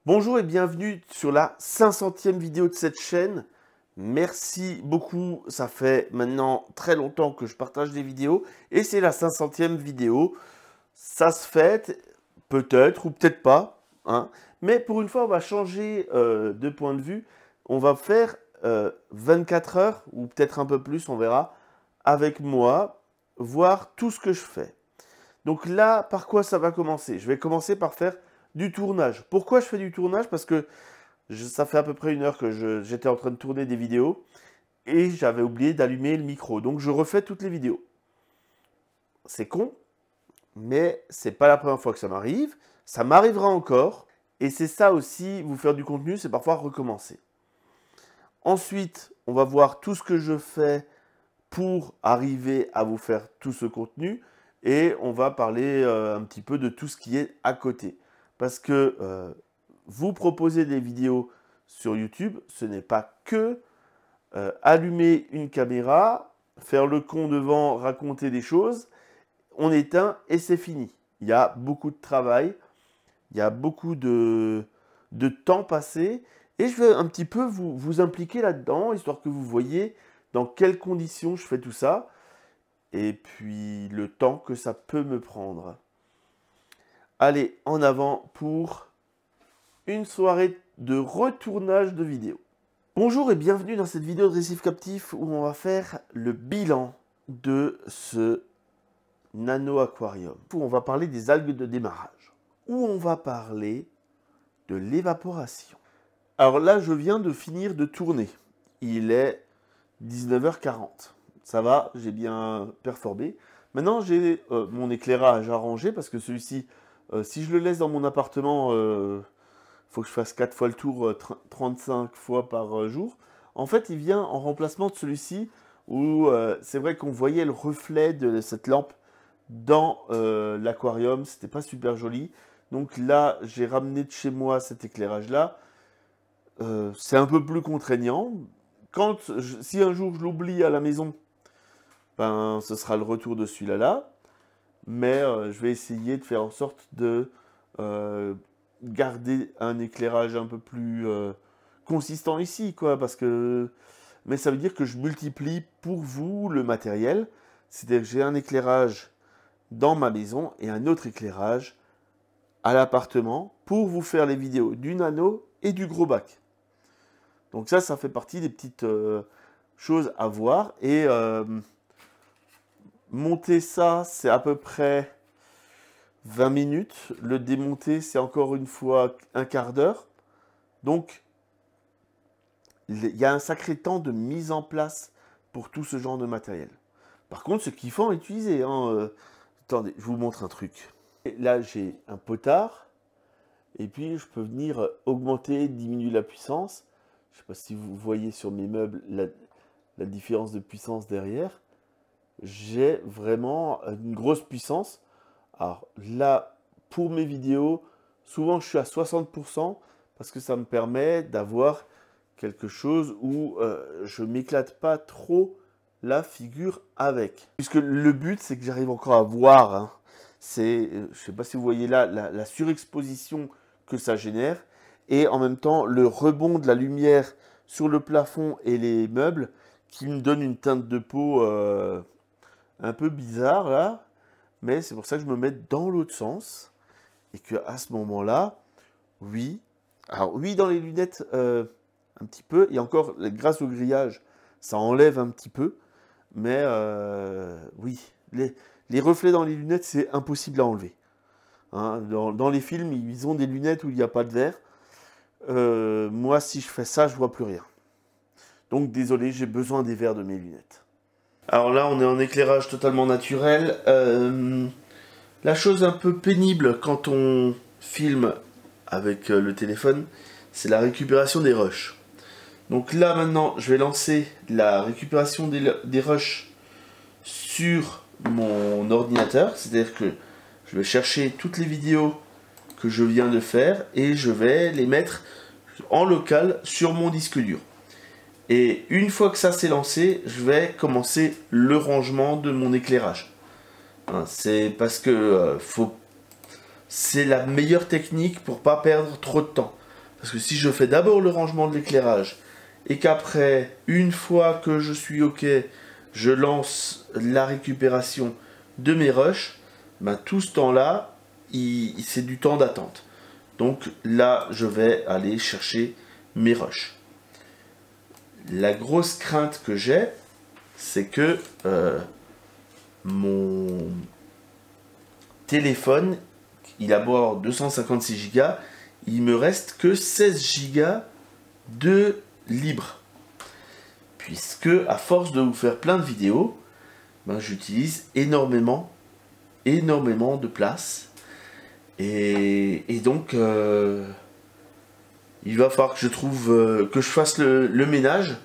Bonjour et bienvenue sur la 500e vidéo de cette chaîne. Merci beaucoup, ça fait maintenant très longtemps que je partage des vidéos et c'est la 500e vidéo. Ça se fête, peut-être ou peut-être pas, hein. Mais pour une fois, on va changer de point de vue. On va faire 24 heures ou peut-être un peu plus, on verra, avec moi, voir tout ce que je fais. Donc là, par quoi ça va commencer? Je vais commencer par faire du tournage. Pourquoi je fais du tournage? Parce que ça fait à peu près 1 heure que j'étais en train de tourner des vidéos et j'avais oublié d'allumer le micro. Donc je refais toutes les vidéos. C'est con, mais c'est pas la première fois que ça m'arrive. Ça m'arrivera encore. Et c'est ça aussi, vous faire du contenu, c'est parfois recommencer. Ensuite, on va voir tout ce que je fais pour arriver à vous faire tout ce contenu. Et on va parler un petit peu de tout ce qui est à côté. Parce que vous proposer des vidéos sur YouTube, ce n'est pas que allumer une caméra, faire le con devant, raconter des choses, on éteint et c'est fini. Il y a beaucoup de travail, il y a beaucoup de temps passé et je vais un petit peu vous impliquer là-dedans, histoire que vous voyez dans quelles conditions je fais tout ça et puis le temps que ça peut me prendre. Allez, en avant pour une soirée de retournage de vidéos. Bonjour et bienvenue dans cette vidéo de Récif Captif où on va faire le bilan de ce nano aquarium. Où on va parler des algues de démarrage. Où on va parler de l'évaporation. Alors là, je viens de finir de tourner. Il est 19h40. Ça va, j'ai bien performé. Maintenant, j'ai mon éclairage arrangé parce que celui-ci, si je le laisse dans mon appartement, faut que je fasse 4 fois le tour, 35 fois par jour. En fait, il vient en remplacement de celui-ci où c'est vrai qu'on voyait le reflet de cette lampe dans l'aquarium. C'était pas super joli. Donc là, j'ai ramené de chez moi cet éclairage-là. C'est un peu plus contraignant. Si un jour je l'oublie à la maison, ben, ce sera le retour de celui-là là. Mais je vais essayer de faire en sorte de garder un éclairage un peu plus consistant ici, quoi, parce que... Mais ça veut dire que je multiplie pour vous le matériel, c'est-à-dire que j'ai un éclairage dans ma maison et un autre éclairage à l'appartement pour vous faire les vidéos du nano et du gros bac. Donc ça fait partie des petites choses à voir. Et monter ça, c'est à peu près 20 minutes. Le démonter, c'est encore une fois un quart d'heure. Donc, il y a un sacré temps de mise en place pour tout ce genre de matériel. Par contre, c'est kiffant à utiliser, hein. Attendez, je vous montre un truc. Et là, j'ai un potard. Et puis, je peux venir augmenter, diminuer la puissance. Je ne sais pas si vous voyez sur mes meubles la différence de puissance derrière. J'ai vraiment une grosse puissance. Alors là, pour mes vidéos, souvent je suis à 60% parce que ça me permet d'avoir quelque chose où je m'éclate pas trop la figure avec. Puisque le but, c'est que j'arrive encore à voir, hein. C'est, je ne sais pas si vous voyez là, la surexposition que ça génère. Et en même temps, le rebond de la lumière sur le plafond et les meubles qui me donne une teinte de peau un peu bizarre là. Mais c'est pour ça que je me mets dans l'autre sens. Et qu'à ce moment-là, oui. Alors oui, dans les lunettes, un petit peu. Et encore, grâce au grillage, ça enlève un petit peu. Mais oui, les reflets dans les lunettes, c'est impossible à enlever. Hein, dans les films, ils ont des lunettes où il n'y a pas de verre. Moi, si je fais ça, je vois plus rien. Donc désolé, j'ai besoin des verres de mes lunettes. Alors là, on est en éclairage totalement naturel. La chose un peu pénible quand on filme avec le téléphone, c'est la récupération des rushs. Donc là maintenant, je vais lancer la récupération des rushs sur mon ordinateur. C'est-à-dire que je vais chercher toutes les vidéos que je viens de faire et je vais les mettre en local sur mon disque dur. Et une fois que ça s'est lancé, je vais commencer le rangement de mon éclairage. C'est parce que c'est la meilleure technique pour pas perdre trop de temps. Parce que si je fais d'abord le rangement de l'éclairage et qu'après, une fois que je suis OK, je lance la récupération de mes rushs, ben, tout ce temps-là, c'est du temps d'attente. Donc là, je vais aller chercher mes rushs. La grosse crainte que j'ai, c'est que mon téléphone, il a beau avoir 256 Go, il me reste que 16 Go de libre. Puisque, à force de vous faire plein de vidéos, ben, j'utilise énormément de place. Et donc, il va falloir que je trouve, que je fasse le ménage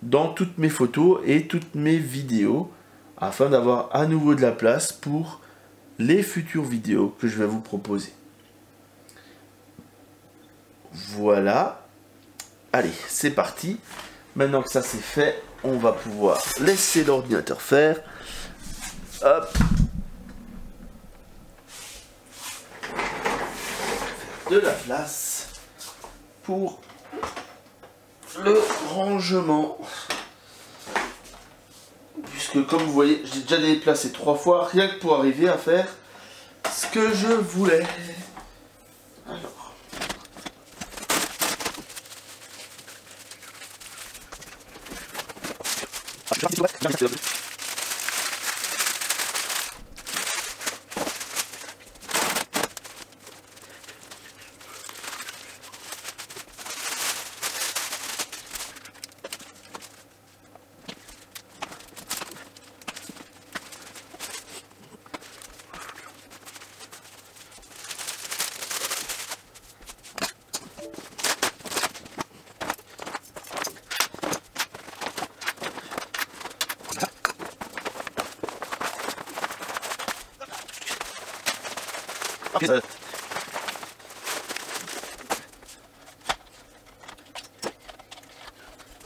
dans toutes mes photos et toutes mes vidéos, afin d'avoir à nouveau de la place pour les futures vidéos que je vais vous proposer. Voilà. Allez, c'est parti. Maintenant que ça c'est fait, on va pouvoir laisser l'ordinateur faire. Hop. De la place pour le rangement. Puisque comme vous voyez, j'ai déjà déplacé 3 fois, rien que pour arriver à faire ce que je voulais. Alors.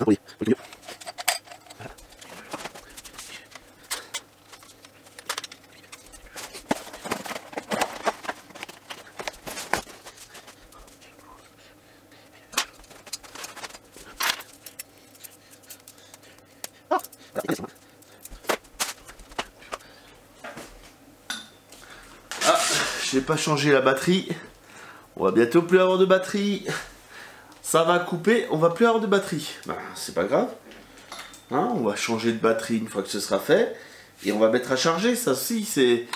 Oui, oui. Ah, j'ai pas changé la batterie. On va bientôt plus avoir de batterie. Ça va couper, on va plus avoir de batterie. Ben, c'est pas grave. Hein, on va changer de batterie une fois que ce sera fait. Et on va mettre à charger. Ça aussi, c'est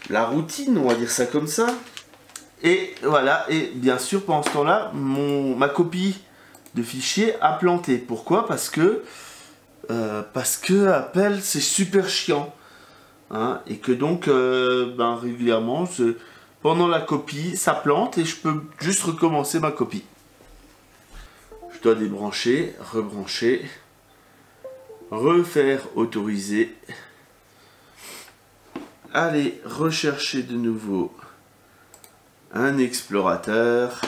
la routine, on va dire ça comme ça. Et voilà, et bien sûr, pendant ce temps-là, ma copie de fichier a planté. Pourquoi? Parce que Apple, c'est super chiant. Hein, et que donc, ben, régulièrement, pendant la copie, ça plante et je peux juste recommencer ma copie. Je dois débrancher, rebrancher, refaire autoriser. Aller rechercher de nouveau un explorateur.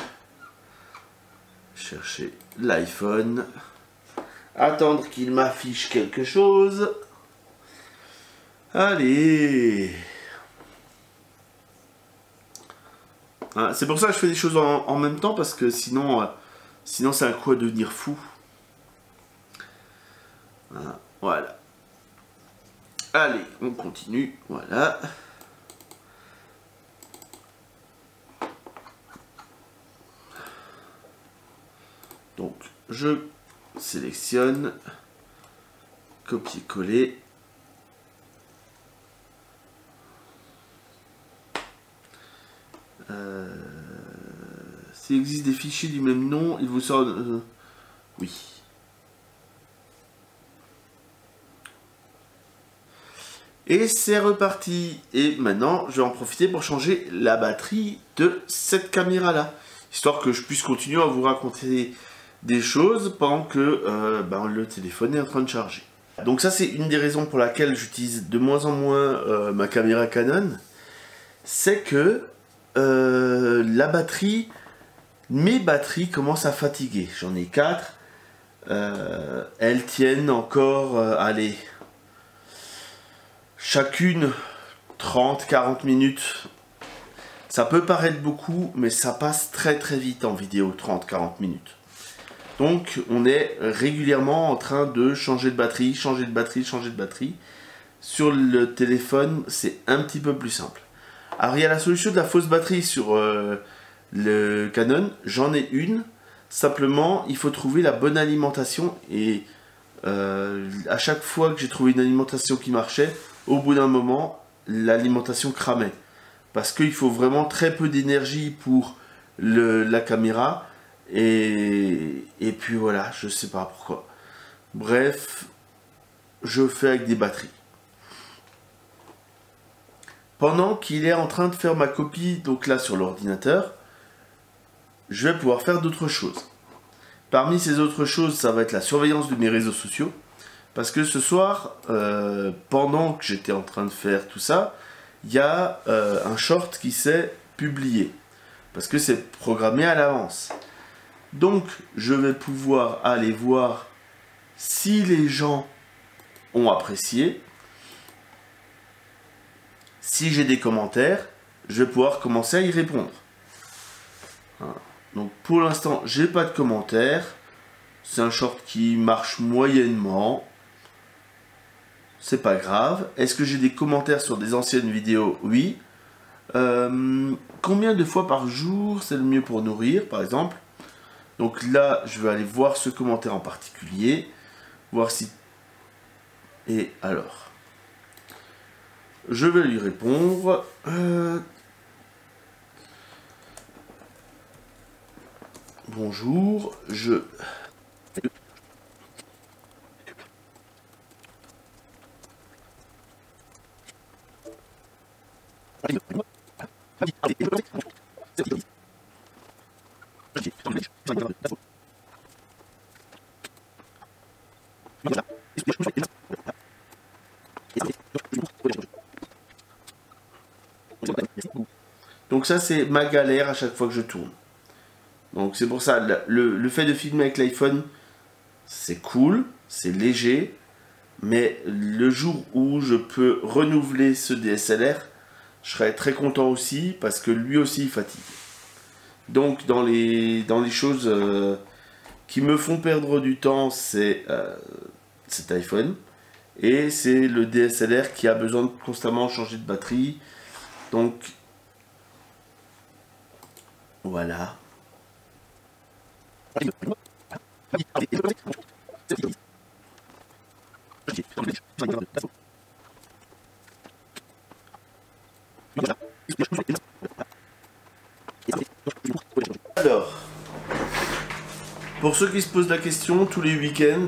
Chercher l'iPhone. Attendre qu'il m'affiche quelque chose. Allez. Ah, c'est pour ça que je fais des choses en même temps, parce que sinon c'est un coup à devenir fou. Ah, voilà. Allez, on continue. Voilà. Donc, je sélectionne. Copier-coller. S'il existe des fichiers du même nom, il vous sort... oui. Et c'est reparti. Et maintenant, je vais en profiter pour changer la batterie de cette caméra-là. Histoire que je puisse continuer à vous raconter des choses pendant que ben, le téléphone est en train de charger. Donc ça, c'est une des raisons pour laquelle j'utilise de moins en moins ma caméra Canon. C'est que la batterie... Mes batteries commencent à fatiguer. J'en ai 4. Elles tiennent encore, allez, chacune 30-40 minutes. Ça peut paraître beaucoup, mais ça passe très très vite en vidéo, 30-40 minutes. Donc on est régulièrement en train de changer de batterie, changer de batterie, changer de batterie. Sur le téléphone, c'est un petit peu plus simple. Alors il y a la solution de la fausse batterie sur le Canon, j'en ai une. Simplement, il faut trouver la bonne alimentation et à chaque fois que j'ai trouvé une alimentation qui marchait, au bout d'un moment, l'alimentation cramait. Parce qu'il faut vraiment très peu d'énergie pour la caméra. Et puis voilà, je sais pas pourquoi. Bref, je fais avec des batteries. Pendant qu'il est en train de faire ma copie, donc là sur l'ordinateur, je vais pouvoir faire d'autres choses. Parmi ces autres choses, ça va être la surveillance de mes réseaux sociaux. Parce que ce soir, pendant que j'étais en train de faire tout ça, il y a un short qui s'est publié. Parce que c'est programmé à l'avance. Donc, je vais pouvoir aller voir si les gens ont apprécié. Si j'ai des commentaires, je vais pouvoir commencer à y répondre. Voilà. Donc, pour l'instant, j'ai pas de commentaires. C'est un short qui marche moyennement. C'est pas grave. Est-ce que j'ai des commentaires sur des anciennes vidéos? Oui. Combien de fois par jour c'est le mieux pour nourrir, par exemple? Donc là, je vais aller voir ce commentaire en particulier. Voir si... Et alors, je vais lui répondre. Bonjour, je... Donc ça, c'est ma galère à chaque fois que je tourne. Donc c'est pour ça, le fait de filmer avec l'iPhone, c'est cool, c'est léger, mais le jour où je peux renouveler ce DSLR, je serai très content aussi, parce que lui aussi il fatigue. Donc dans les choses qui me font perdre du temps, c'est cet iPhone, et c'est le DSLR qui a besoin de constamment changer de batterie. Donc voilà. Alors, pour ceux qui se posent la question, tous les week-ends,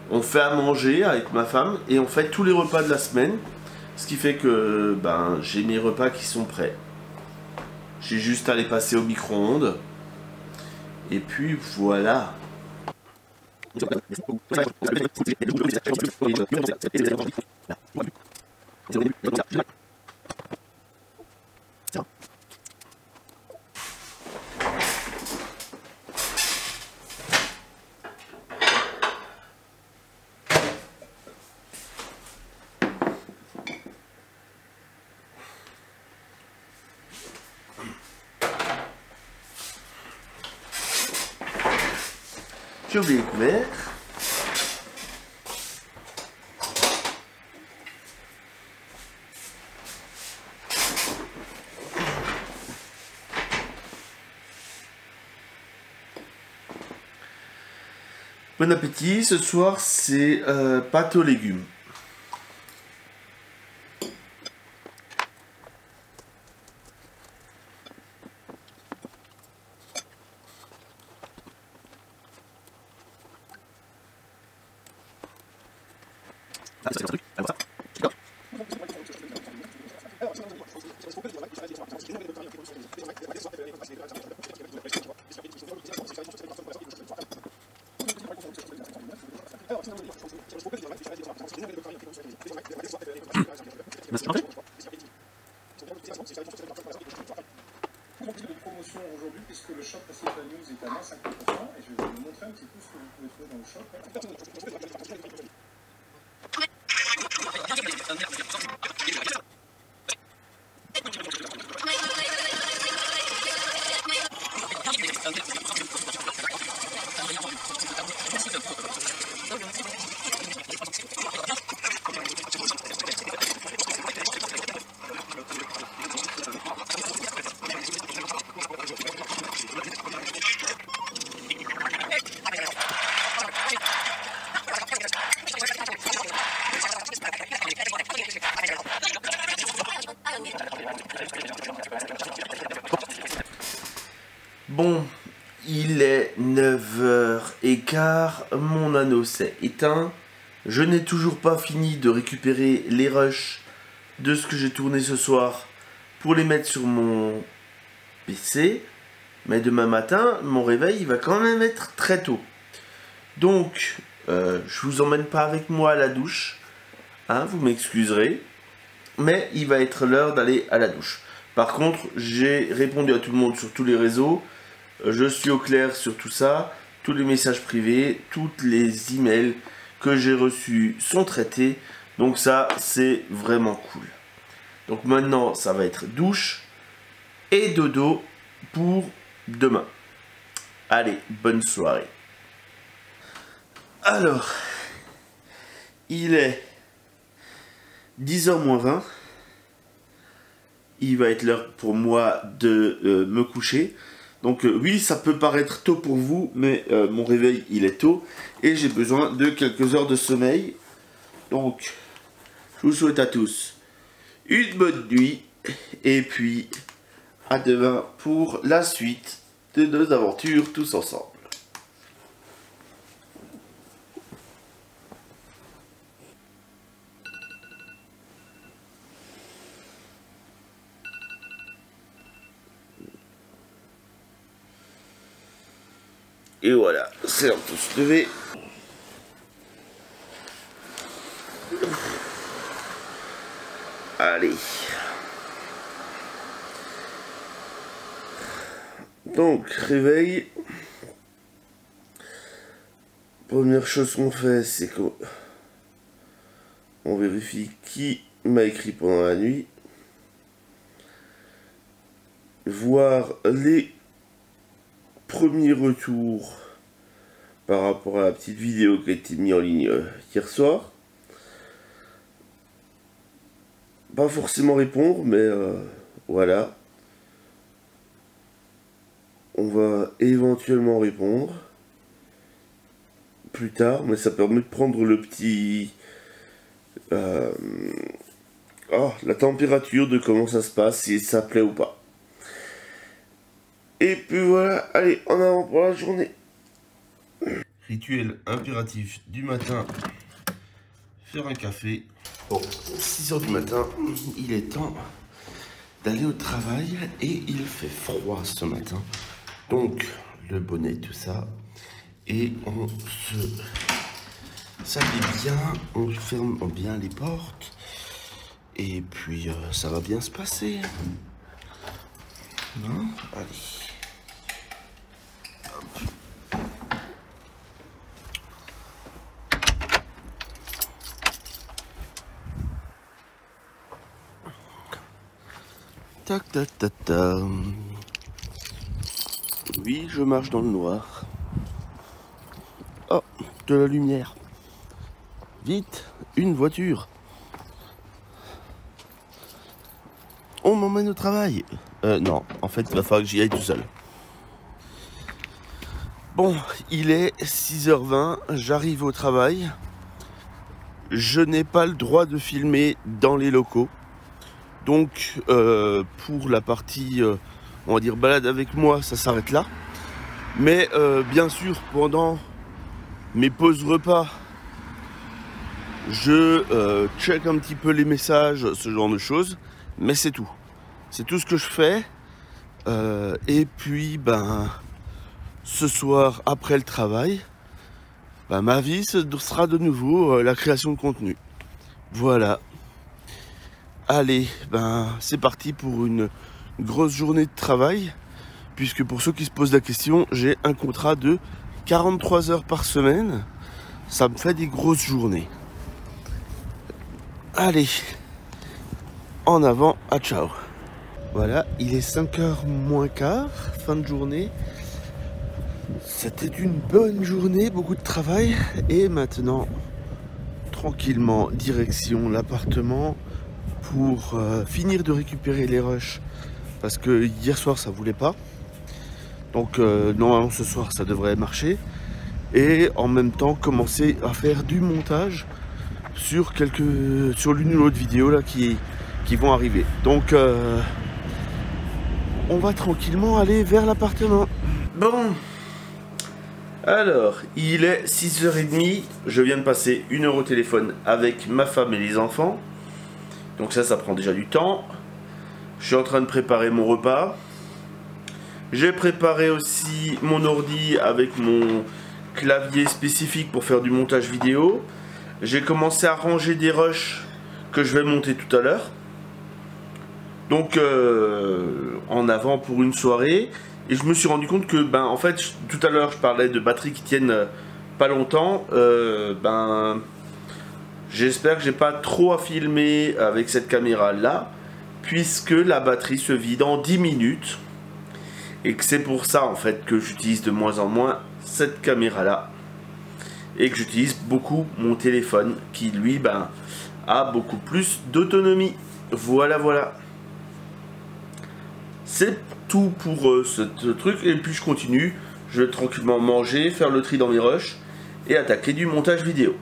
on fait à manger avec ma femme et on fait tous les repas de la semaine. Ce qui fait que j'ai mes repas qui sont prêts. J'ai juste à les passer au micro-ondes. Et puis voilà. J'ai oublié les couverts. Bon appétit, ce soir c'est pâte aux légumes. Promotion aujourd'hui puisque le shop Principal News est à moins 50% et je vais vous montrer un petit peu ce que vous pouvez trouver dans le shop. Bon, il est 9h15, mon anneau s'est éteint. Je n'ai toujours pas fini de récupérer les rushs de ce que j'ai tourné ce soir pour les mettre sur mon PC. Mais demain matin, mon réveil il va quand même être très tôt. Donc, je vous emmène pas avec moi à la douche. Hein, vous m'excuserez. Mais il va être l'heure d'aller à la douche. Par contre, j'ai répondu à tout le monde sur tous les réseaux. Je suis au clair sur tout ça. Tous les messages privés, toutes les emails que j'ai reçus sont traités. Donc ça, c'est vraiment cool. Donc maintenant, ça va être douche et dodo pour demain. Allez, bonne soirée. Alors, il est 10h moins 20. Il va être l'heure pour moi de me coucher. Donc oui, ça peut paraître tôt pour vous, mais mon réveil, il est tôt. Et j'ai besoin de quelques heures de sommeil. Donc, je vous souhaite à tous une bonne nuit. Et puis, à demain pour la suite de nos aventures tous ensemble. Et voilà, c'est l'heure de se lever. Allez. Donc, réveil. Première chose qu'on fait, c'est qu'on vérifie qui m'a écrit pendant la nuit. Voir les premiers retours par rapport à la petite vidéo qui a été mise en ligne hier soir. Pas forcément répondre, mais voilà. On va éventuellement répondre plus tard, mais ça permet de prendre le petit... la température de comment ça se passe, si ça plaît ou pas. Et puis voilà, allez, en avant pour la journée. Rituel impératif du matin, faire un café. Bon, 6h du matin, il est temps d'aller au travail et il fait froid ce matin. Donc, le bonnet, tout ça. Et on s'habille bien, on ferme bien les portes. Et puis, ça va bien se passer. Non ? Allez. Tac, tac, tac, tac. Oui, je marche dans le noir. Oh, de la lumière. Vite, une voiture. On m'emmène au travail. Non, en fait, il va falloir que j'y aille tout seul. Bon, il est 6h20, j'arrive au travail. Je n'ai pas le droit de filmer dans les locaux. Donc, pour la partie, on va dire, balade avec moi, ça s'arrête là. Mais, bien sûr, pendant mes pauses repas, je check un petit peu les messages, ce genre de choses. Mais c'est tout. C'est tout ce que je fais. Et puis, ben, ce soir, après le travail, ben, ma vie sera de nouveau la création de contenu. Voilà. Allez, ben c'est parti pour une grosse journée de travail, puisque pour ceux qui se posent la question, j'ai un contrat de 43 heures par semaine. Ça me fait des grosses journées. Allez, en avant, à ciao. Voilà, il est 5h moins quart, fin de journée. C'était une bonne journée, beaucoup de travail. Et maintenant, tranquillement, direction l'appartement pour finir de récupérer les rushs. Parce que hier soir, ça voulait pas. Donc, normalement, ce soir, ça devrait marcher. Et en même temps, commencer à faire du montage sur l'une ou l'autre vidéo là qui vont arriver. Donc, on va tranquillement aller vers l'appartement. Bon. Alors, il est 6h30, je viens de passer 1 heure au téléphone avec ma femme et les enfants. Donc ça prend déjà du temps. Je suis en train de préparer mon repas. J'ai préparé aussi mon ordi avec mon clavier spécifique pour faire du montage vidéo. J'ai commencé à ranger des rushs que je vais monter tout à l'heure. Donc, en avant pour une soirée. Et je me suis rendu compte que, en fait, tout à l'heure, je parlais de batteries qui tiennent pas longtemps. J'espère que j'ai pas trop à filmer avec cette caméra-là, puisque la batterie se vide en 10 minutes. Et que c'est pour ça, en fait, que j'utilise de moins en moins cette caméra-là. Et que j'utilise beaucoup mon téléphone, qui, lui, a beaucoup plus d'autonomie. Voilà, voilà. C'est tout pour ce truc, et puis je continue, je vais tranquillement manger, faire le tri dans mes rushs et attaquer du montage vidéo.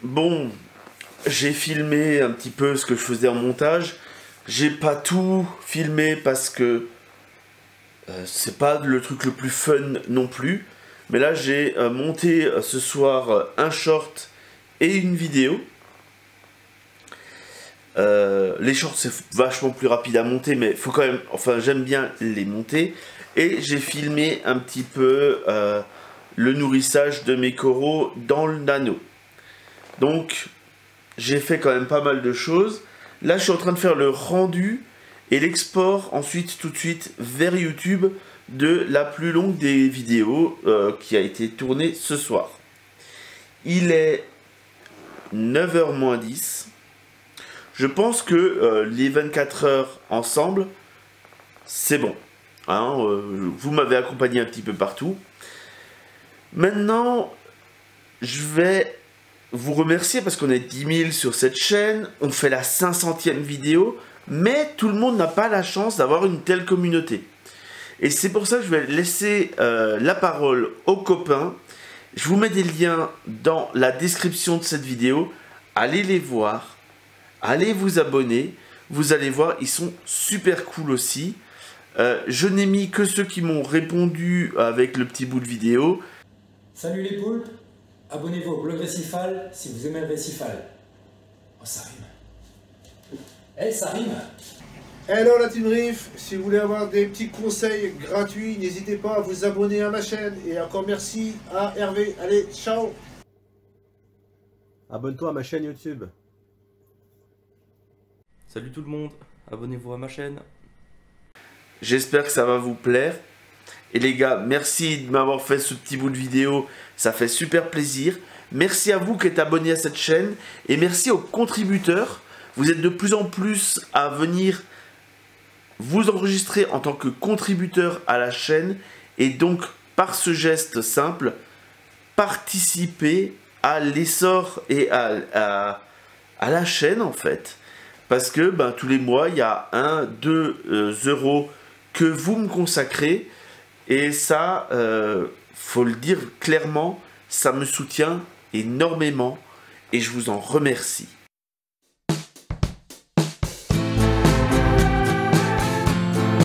Bon, j'ai filmé un petit peu ce que je faisais en montage. J'ai pas tout filmé parce que c'est pas le truc le plus fun non plus. Mais là, j'ai monté ce soir un short et une vidéo. Les shorts, c'est vachement plus rapide à monter, mais faut quand même, enfin, j'aime bien les monter. Et j'ai filmé un petit peu le nourrissage de mes coraux dans le nano. Donc, j'ai fait quand même pas mal de choses. Là, je suis en train de faire le rendu et l'export ensuite tout de suite vers YouTube de la plus longue des vidéos qui a été tournée ce soir. Il est 9h moins 10. Je pense que les 24 heures ensemble, c'est bon. Hein, vous m'avez accompagné un petit peu partout. Maintenant, je vais vous remercier parce qu'on est 10 000 sur cette chaîne. On fait la 500e vidéo. Mais tout le monde n'a pas la chance d'avoir une telle communauté. Et c'est pour ça que je vais laisser la parole aux copains. Je vous mets des liens dans la description de cette vidéo. Allez les voir. Allez vous abonner. Vous allez voir, ils sont super cool aussi. Je n'ai mis que ceux qui m'ont répondu avec le petit bout de vidéo. Salut les poulpes. Abonnez-vous au blog Récifal si vous aimez le récifal. Oh, ça rime. Eh, ça rime. Hello la Team Riff, si vous voulez avoir des petits conseils gratuits, n'hésitez pas à vous abonner à ma chaîne. Et encore merci à Hervé. Allez, ciao. Abonne-toi à ma chaîne YouTube. Salut tout le monde, abonnez-vous à ma chaîne. J'espère que ça va vous plaire. Et les gars, merci de m'avoir fait ce petit bout de vidéo. Ça fait super plaisir. Merci à vous qui êtes abonnés à cette chaîne. Et merci aux contributeurs. Vous êtes de plus en plus à venir vous enregistrer en tant que contributeur à la chaîne. Et donc, par ce geste simple, participer à l'essor et à la chaîne en fait. Parce que tous les mois, il y a 1-2 euros que vous me consacrez. Et ça, faut le dire clairement, ça me soutient énormément. Et je vous en remercie.